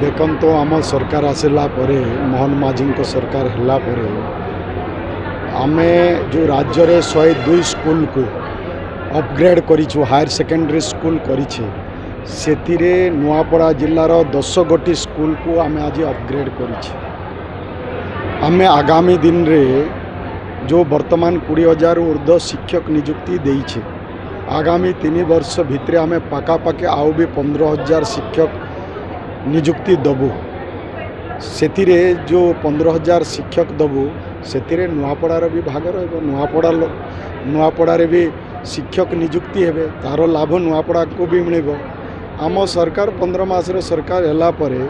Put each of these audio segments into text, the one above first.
देखन तो आम सरकार आसला मोहन माझी सरकार है आमे जो राज्य रे 102 स्कूल को अपग्रेड करिछु हायर सेकेंडरी स्कूल करिछे सेतिरे नुआपड़ा जिल्लार 10 गोटी स्कूल को आमे आज अपग्रेड करिछे। आमे आगामी दिन रे जो वर्तमान 20,000 ऊर्ध्व शिक्षक नियुक्ति देइछे आगामी 3 वर्ष भितर आमे पाखापाखि आउ भी 15,000 शिक्षक नियुक्ति दबु सेतिरे जो 15,000 शिक्षक दबु सेतिरे नुआपड़ार भी भाग रहिबो नुआपड़ारे भी शिक्षक नियुक्ति हेबे तार लाभ नुआपड़ा को भी मिलिबो। आम सरकार 15 मासर सरकार हैला परे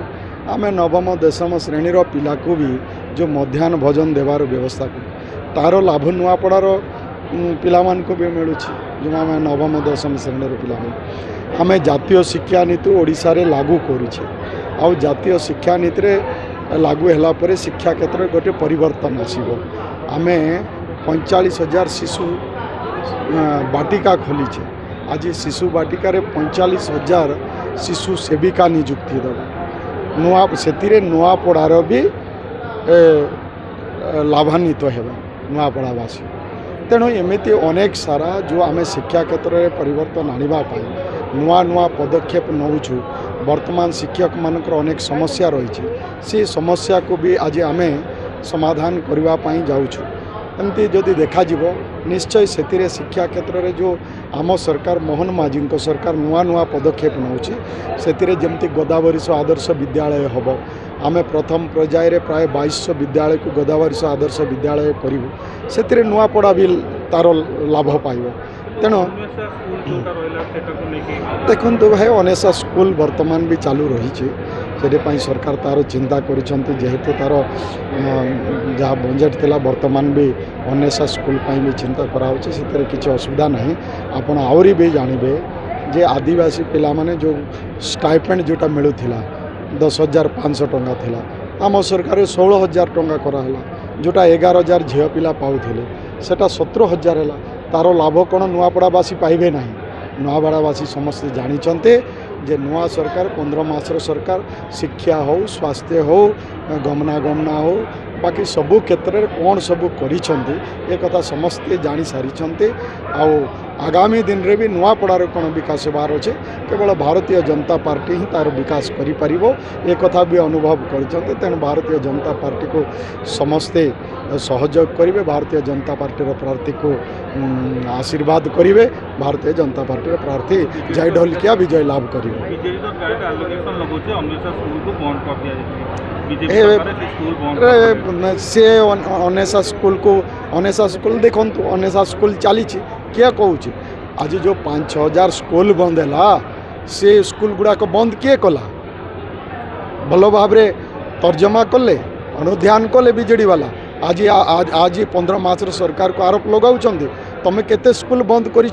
आमे नवम दशम श्रेणीर पिला को भी जो मध्याह्न भोजन देवार व्यवस्था कर तार लाभ नुआपड़ार पिला मान को भी मिलुछि जो आमे नवम दशम श्रेणीर पिला आमे जातीय शिक्षा नीति ओडिशा रे लागू करूछे आउ जातीय शिक्षा नीति रे लागू हैला परे शिक्षा क्षेत्र गोटे परिवर्तन आसीबो। आमे 45,000 शिशु बाटिका खोलीछे आज शिशु बाटिका रे 45,000 शिशु सेविका नियुक्ति दब नुआ सेतिरे नुआपड़ार भी लाभान्वित हेबे नुआपड़ावासी तेणु एमती अनेक सारा जो आमे शिक्षा क्षेत्र में परिवर्तन आनिबा पाई नुआ नुआ पदक्षेप नौछु वर्तमान शिक्षक मानकर अनेक समस्या रही से समस्या को भी आज आमे समाधान करबा पाई जाउछु। एमती जदि देखा जीवो निश्चय सेतिरे शिक्षा क्षेत्र में जो आम सरकार मोहन माझी सरकार नुआ नुआ पदक्षेप नौछि सेतिरे जेमती गोदावरीश आदर्श विद्यालय हबो आमे प्रथम पर्याय प्राय 2200 विद्यालय को गोदावरीश आदर्श विद्यालय करूँ से नुआपड़ा भी तार लाभ पाइब तेणु देखु भाई अनेसा स्कूल वर्तमान भी चालू रही से सरकार तार चिंता करेतु तार जहाँ बजेट थिला वर्तमान भी अनेसा स्कूल भी चिंता कराऊँच से किसी असुविधा नहीं आपण आहरी भी जानवे जे आदिवासी पिला माने जो स्टाइपेंड जोटा मिलूला 10,500 टंका थिला आम सरकार 16,000 टंका कराला जोटा 11,000 झील पिला पाउथिले सेटा 17,000 है तार लाभ कौन नुआपड़ावासी पाइबे ना नुआपड़ावासी समस्ते जानी जे नुआ सरकार 15 मासर सरकार शिक्षा हो स्वास्थ्य हो गमनागमना हो बाकी सबू क्षेत्र में कौन सबू कथा समस्ते जानी सारी आगामी दिन रे भी नुआपड़ार कौन विकास होबार अच्छे केवल भारतीय जनता पार्टी ही तार विकास कथा भी अनुभव कर तेणु भारतीय जनता पार्टी को समस्ते सहयोग करेंगे भारतीय जनता पार्टी प्रार्थी को आशीर्वाद करेंगे भारतीय जनता पार्टी प्रार्थी जय ढोलकिया विजय लाभ करेंगे। से अनेसा स्कूल देखु अनेसा स्कूल चली क्या कहूँ आज जो 5,000 स्कूल बंद है से स्कूल गुड़ाक बंद किए कला भल भाव तर्जमा कले अनुध्यान कले बीजेडी वाला आज आज 15 मासर सरकार को आरोप लगाऊँ तुम केते स्कूल बंद कर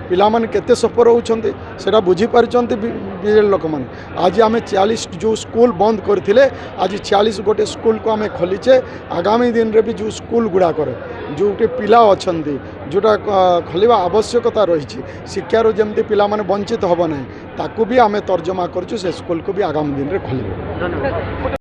पिलाମାନେ केते सफर होउछन्ते सेटा बुझी पारिछन्ते बीजेडी लोक माने आज आमे 40 जो स्कूल बंद करथिले आज 40 गोटे स्कूल को आमे खोलीचे आगामी दिन रे भी जो स्कूल गुडा करे जोटे पिला अछन्ते जोटा खोलिबा आवश्यकता रही शिक्षार जमती पिला माने वंचित होबो नै ताकू भी आमे तर्जमा करछु से स्कूल को भी आगामी दिन रे खोलिबो।